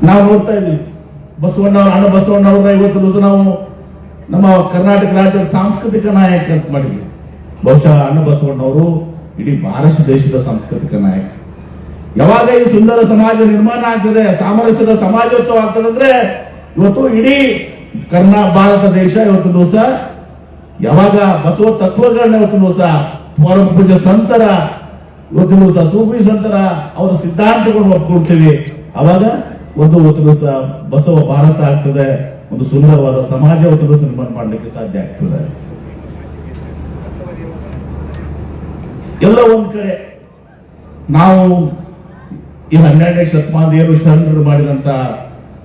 ನಾವು ನೋಡ್ತಾ ಇದ್ವಿ. ಅಣ್ಣ ಬಸವಣ್ಣವ್ರನ್ನ ಇವತ್ತು ದಿವಸ ನಾವು ನಮ್ಮ ಕರ್ನಾಟಕ ರಾಜ್ಯದ ಸಾಂಸ್ಕೃತಿಕ ನಾಯಕ ಅಂತ ಮಾಡಿದ್ವಿ. ಬಹುಶಃ ಅಣ್ಣ ಬಸವಣ್ಣವರು ಇಡೀ ಭಾರತ ದೇಶದ ಸಾಂಸ್ಕೃತಿಕ ನಾಯಕ. ಯಾವಾಗ ಈ ಸುಂದರ ಸಮಾಜ ನಿರ್ಮಾಣ ಆಗ್ತದೆ, ಸಾಮರಸ್ಯದ ಸಮಾಜೋತ್ಸವ ಆಗ್ತದೆ ಅಂದ್ರೆ ಇವತ್ತು ಇಡೀ ಭಾರತ ದೇಶ ಇವತ್ತು ದಿವಸ ಯಾವಾಗ ಬಸವ ತತ್ವಗಳನ್ನ ಇವತ್ತು ದಿವಸ ಪರಮ ಪೂಜ್ಯ ಸಂತರ ಇವತ್ತು ದಿವಸ ಸೂಫಿ ಸಂತರ ಅವರ ಸಿದ್ಧಾಂತಗಳನ್ನು ಒಪ್ಕೊಳ್ತೀವಿ, ಅವಾಗ ಇವತ್ತು ದಿವಸ ಬಸವ ಭಾರತ ಆಗ್ತದೆ, ಒಂದು ಸುಂದರವಾದ ಸಮಾಜ ಇವತ್ತು ದಿವಸ ನಿರ್ಮಾಣ ಮಾಡಲಿಕ್ಕೆ ಸಾಧ್ಯ ಆಗ್ತದೆ. ಎಲ್ಲ ಒಂದ್ ಕಡೆ ನಾವು ಈ 12ನೇ ಶತಮಾನದ ಶರಣರು ಮಾಡಿದಂತ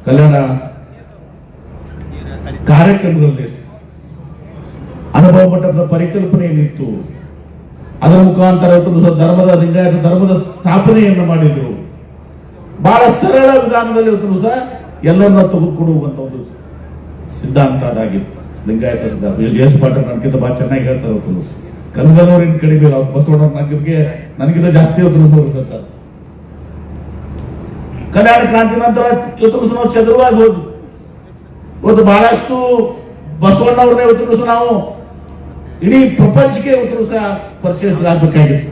ಕಲ್ಯಾಣ ಕಾರ್ಯಕ್ರಮಗಳಲ್ಲಿ ಅನುಭವ ಮಟ್ಟದ ಪರಿಕಲ್ಪನೆ ಏನಿತ್ತು, ಅದರ ಮುಖಾಂತರ ಧರ್ಮದ ಲಿಂಗಾಯತ ಧರ್ಮದ ಸ್ಥಾಪನೆಯನ್ನು ಮಾಡಿದ್ರು. ಬಹಳ ಸರಳ ವಿಧಾನದಲ್ಲಿ ಇವತ್ತು ಸಹ ಎಲ್ಲರನ್ನ ತೆಗೆದುಕೊಡುವಂತ ಒಂದು ಸಿದ್ಧಾಂತ ಅದಾಗಿತ್ತು ಲಿಂಗಾಯತ ಸಿದ್ಧಾಂತ. ಜೆ.ಎಸ್. ಪಾಟೀಲ್ ನನಗಿಂತ ಬಹಳ ಚೆನ್ನಾಗಿ ಹೇಳ್ತಾರೆ. ಇವತ್ತು ಕನಗನವರಿನ ಕಡಿಮೆ ಇಲ್ಲ, ಅವತ್ತು ಬಸವಣ್ಣ ನನಗಿಂತ ಜಾಸ್ತಿ ಇವತ್ತು ಕಲ್ಯಾಣ ಕ್ರಾಂತಿ ನಂತರ ಇವತ್ತು ನಾವು ಚದುರವಾಗಿ ಹೋದ್ವಿ. ಇವತ್ತು ಬಹಳಷ್ಟು ಬಸವಣ್ಣವ್ರನ್ನ ಇವತ್ತು ನಾವು ಇಡೀ ಪ್ರಪಂಚಕ್ಕೆ ಇವತ್ತು ಸಹ ಪರಿಚಯಿಸಲಾಗಬೇಕಾಗಿತ್ತು.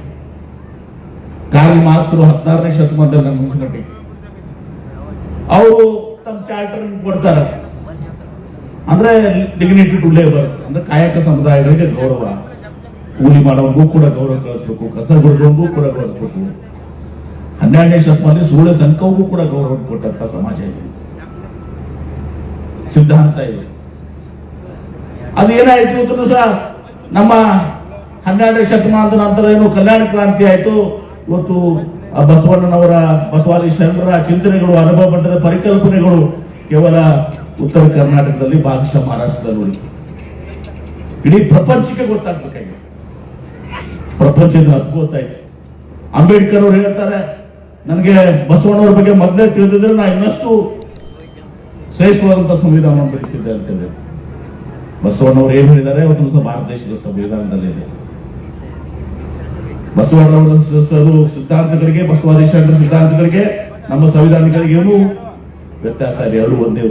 ಕಾರ್ಲ್ ಮಾರ್ಕ್ಸ್ 16ನೇ ಶತಮಾನದಲ್ಲಿ ನನ್ನ ಮುನ್ಸಿಪಾಲಿಟಿ ಅವರು ತಮ್ಮ ಚಾರ್ಟರ್ ಕೊಡ್ತಾರೆ. ಅಂದ್ರೆ ಡಿಗ್ನಿಟಿ ಟು ಲೇಬರ್, ಅಂದ್ರೆ ಕಾಯಕ ಸಮುದಾಯಗಳಿಗೆ ಗೌರವ, ಕೂಲಿ ಮಾಡೋರ್ಗೂ ಕೂಡ ಗೌರವ ಕಳಿಸ್ಬೇಕು, ಕಸ ಗುಡ್ಡೋರ್ಗೂ ಕೂಡ ಕಳಿಸ್ಬೇಕು. 12ನೇ ಶತಮಾನದಲ್ಲಿ ಸೂಳೆ ಸಂಕವೂ ಕೂಡ ಗೌರವ ಕೊಟ್ಟಂತ ಸಮಾಜ ಇದೆ, ಸಿದ್ಧಾಂತ ಇದೆ. ಅದು ಏನಾಯ್ತು ಇವತ್ತು ಸಹ ನಮ್ಮ 12ನೇ ಶತಮಾನದ ನಂತರ ಏನು ಕಲ್ಯಾಣ ಕ್ರಾಂತಿ ಆಯ್ತು. ಇವತ್ತು ಬಸವಣ್ಣನವರ ಬಸವಾದಿ ಶರಣರ ಚಿಂತನೆಗಳು, ಅನುಭವ ಮಟ್ಟದ ಪರಿಕಲ್ಪನೆಗಳು ಕೇವಲ ಉತ್ತರ ಕರ್ನಾಟಕದಲ್ಲಿ, ಭಾಗಶಃ ಮಹಾರಾಷ್ಟ್ರದಲ್ಲಿ ಇಡೀ ಪ್ರಪಂಚಕ್ಕೆ ಗೊತ್ತಾಗ್ಬೇಕಾಗಿದೆ. ಪ್ರಪಂಚದ ಗೊತ್ತಾಯ್ತು. ಅಂಬೇಡ್ಕರ್ ಅವರು ಹೇಳ್ತಾರೆ, ನನಗೆ ಬಸವಣ್ಣವ್ರ ಬಗ್ಗೆ ಮೊದಲೇ ತಿಳಿದಿದ್ರೆ ನಾ ಇನ್ನಷ್ಟು ಶ್ರೇಷ್ಠವಾದಂತಹ ಸಂವಿಧಾನ ಬರೀತಿದ್ದೆ ಅಂತೇಳಿ. ಬಸವಣ್ಣವ್ರು ಏನ್ ಹೇಳಿದ್ದಾರೆ ಇವತ್ತು ಭಾರತ ದೇಶದ ಸಂವಿಧಾನದಲ್ಲಿದೆ. ಬಸವಣ್ಣವರ ಸಿದ್ಧಾಂತಗಳಿಗೆ, ಬಸವಾದಿ ಶರಣರ ಸಿದ್ಧಾಂತಗಳಿಗೆ, ನಮ್ಮ ಸಂವಿಧಾನಗಳಿಗೆ ಏನು ವ್ಯತ್ಯಾಸ ಇದೆ? ಎರಡು ಒಂದೇ.